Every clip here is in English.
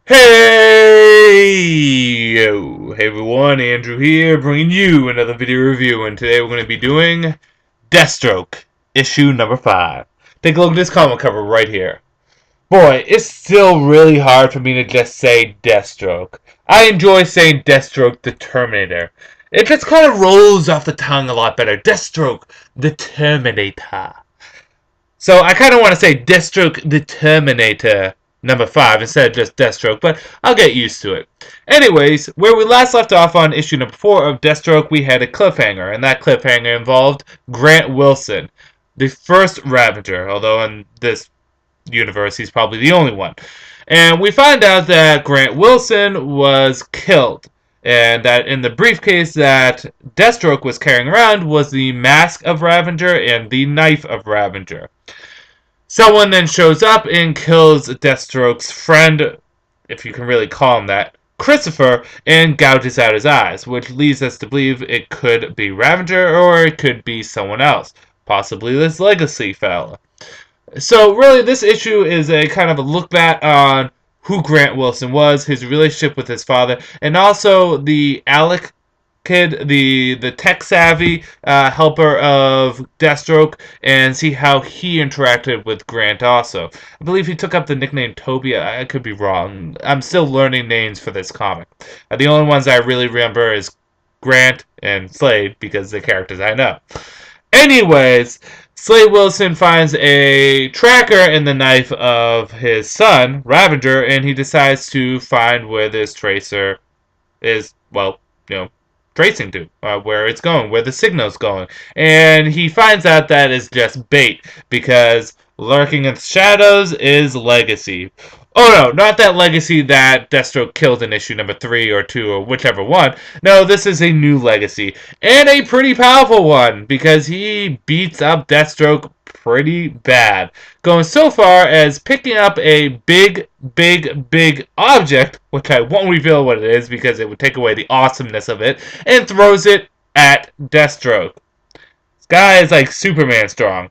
Hey! Yo! Hey everyone, Andrew here, bringing you another video review, and today we're going to be doing Deathstroke Issue number 5. Take a look at this comic cover right here. Boy, it's still really hard for me to just say Deathstroke. I enjoy saying Deathstroke the Terminator. It just kind of rolls off the tongue a lot better. Deathstroke the Terminator. So I kind of want to say Deathstroke the Terminator number 5 instead of just Deathstroke, but I'll get used to it. Anyways, where we last left off on issue number 4 of Deathstroke, we had a cliffhanger, and that cliffhanger involved Grant Wilson, the first Ravager, although in this universe he's probably the only one. And we find out that Grant Wilson was killed, and that in the briefcase that Deathstroke was carrying around was the mask of Ravager and the knife of Ravager. Someone then shows up and kills Deathstroke's friend, if you can really call him that, Christopher, and gouges out his eyes, which leads us to believe it could be Ravager or it could be someone else, possibly this Legacy fella. So really this issue is a kind of a look back on who Grant Wilson was, his relationship with his father, and also the Alec kid, the tech-savvy helper of Deathstroke, and see how he interacted with Grant also. I believe he took up the nickname Toby. I could be wrong. I'm still learning names for this comic. The only ones I really remember is Grant and Slade, because they're characters I know. Anyways, Slade Wilson finds a tracker in the knife of his son, Ravager, and he decides to find where this tracer is, well, tracing to, where it's going, where the signal's going. And he finds out that is just bait, because lurking in the shadows is Legacy. Oh no, not that Legacy that Deathstroke killed in issue number 3 or 2 or whichever one. No, this is a new Legacy. And a pretty powerful one, because he beats up Deathstroke pretty bad. Going so far as picking up a big object, which I won't reveal what it is because it would take away the awesomeness of it, and throws it at Deathstroke. This guy is like Superman strong.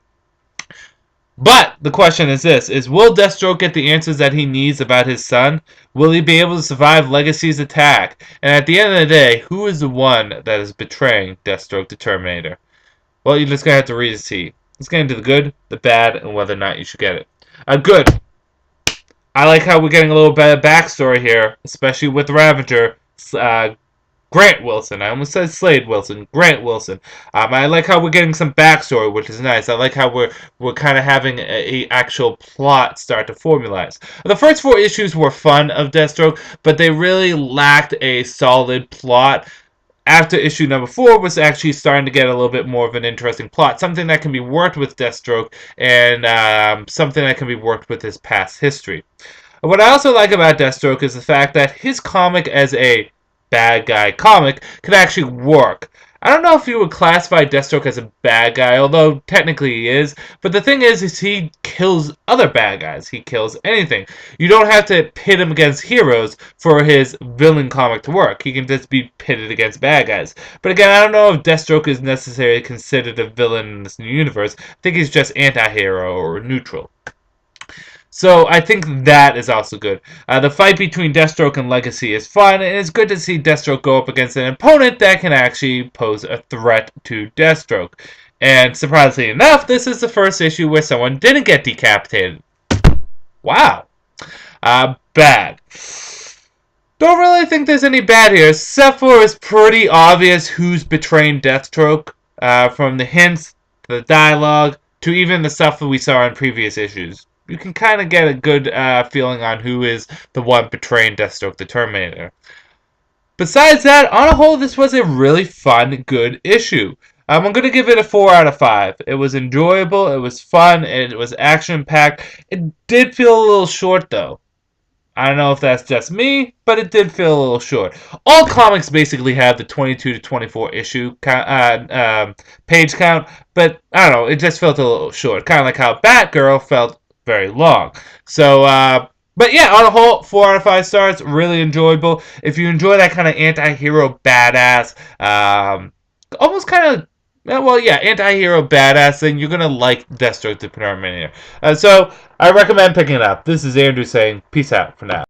But the question is this, will Deathstroke get the answers that he needs about his son? Will he be able to survive Legacy's attack? And at the end of the day, who is the one that is betraying Deathstroke the Terminator? Well, you're just going to have to read and see. Let's get into the good, the bad, and whether or not you should get it. Good. I like how we're getting a little bit of backstory here, especially with Ravager. Grant Wilson. I almost said Slade Wilson. Grant Wilson. I like how we're getting some backstory, which is nice. I like how we're kind of having a actual plot start to formalize. The first 4 issues were fun of Deathstroke, but they really lacked a solid plot. After issue number 4 was actually starting to get a little bit more of an interesting plot. Something that can be worked with Deathstroke, and something that can be worked with his past history. What I also like about Deathstroke is the fact that his comic as a bad guy comic could actually work. I don't know if you would classify Deathstroke as a bad guy, although technically he is, but the thing is he kills other bad guys. He kills anything. You don't have to pit him against heroes for his villain comic to work. He can just be pitted against bad guys. But again, I don't know if Deathstroke is necessarily considered a villain in this new universe. I think he's just anti-hero or neutral. So I think that is also good. The fight between Deathstroke and Legacy is fun, and it's good to see Deathstroke go up against an opponent that can actually pose a threat to Deathstroke. And surprisingly enough, this is the first issue where someone didn't get decapitated. Wow. Bad. Don't really think there's any bad here, except for it's pretty obvious who's betraying Deathstroke, from the hints, to the dialogue, to even the stuff that we saw in previous issues. You can kind of get a good feeling on who is the one betraying Deathstroke the Terminator. Besides that, on a whole, this was a really fun, good issue. I'm going to give it a 4 out of 5. It was enjoyable, it was fun, and it was action-packed. It did feel a little short, though. I don't know if that's just me, but it did feel a little short. All comics basically have the 22 to 24 issue page count, but I don't know, it just felt a little short. Kind of like how Batgirl felt very long. So, but yeah, on a whole, 4 out of 5 stars. Really enjoyable. If you enjoy that kind of anti-hero badass, almost kind of, well, yeah, anti-hero badass thing, you're going to like Deathstroke the Terminator. So, I recommend picking it up. This is Andrew saying peace out for now.